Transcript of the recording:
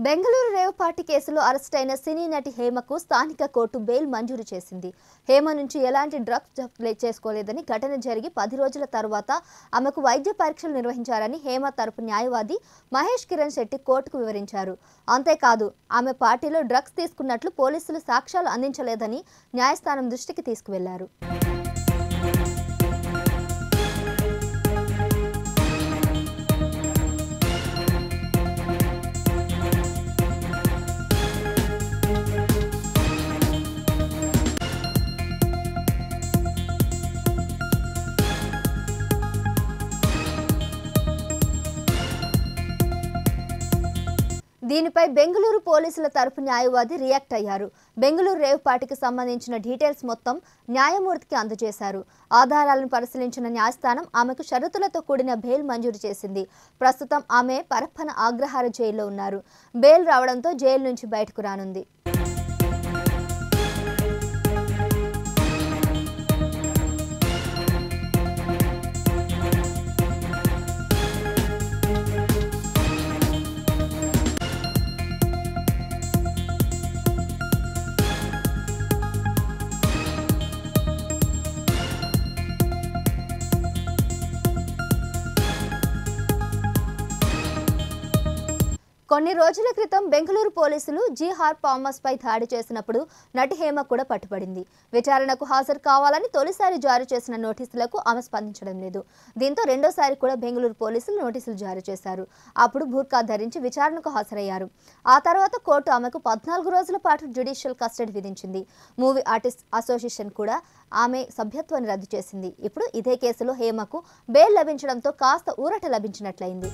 Bengaluru rave party కేసులో arrest అయిన సినీ నటి హేమకు స్థానిక కోర్టు బెయిల్ మంజూరు చేసింది. హేమ నుంచి ఎలాంటి డ్రగ్స్ జప్తు చేసుకోలేదని, ఘటన జరిగి 10 రోజుల తర్వాత ఆమెకు వైద్య పరీక్షలు నిర్వహించారని హేమ తరపు న్యాయవాది మహేష్ కిరణ్ శెట్టి కోర్టుకు వివరించారు. అంతేకాదు ఆమె పార్టీలో డ్రగ్స్ తీసుకున్నట్లు పోలీసులు సాక్ష్యాలు అందించలేదని న్యాయస్థానం దృష్టికి తీసుకువెళ్లారు. దీనిపై బెంగళూరు పోలీసుల తరపు న్యాయవాది రియాక్ట్ అయ్యారు. బెంగళూరు రేవ్ పార్టీకి సంబంధించిన డీటెయిల్స్ మొత్తం న్యాయమూర్తికి అందజేశారు. ఆధారాలను పరిశీలించిన న్యాయస్థానం ఆమెకు షరతులతో కూడిన బెయిల్ మంజూరు చేసింది. ప్రస్తుతం ఆమె పరప్పన అగ్రహార జైల్లో ఉన్నారు. బెయిల్ రావడంతో జైలు నుంచి బయటకు రానుంది. కొన్ని రోజుల క్రితం బెంగళూరు పోలీసులు జీహార్ పామస్ పై దాడి చేసినప్పుడు నటి హేమ కూడా పట్టుబడింది. విచారణకు హాజరు కావాలని తొలిసారి జారీ చేసిన నోటీసులకు ఆమె స్పందించడం లేదు. దీంతో రెండోసారి కూడా బెంగళూరు పోలీసులు నోటీసులు జారీ చేశారు. అప్పుడు బూర్కా ధరించి విచారణకు హాజరయ్యారు. ఆ తర్వాత కోర్టు ఆమెకు 14 రోజుల పాటు జ్యుడిషియల్ కస్టడీ విధించింది. మూవీ ఆర్టిస్ట్ అసోసియేషన్ కూడా ఆమె సభ్యత్వాన్ని రద్దు చేసింది. ఇప్పుడు ఇదే కేసులో హేమకు బెయిల్ లభించడంతో కాస్త ఊరట లభించినట్లయింది.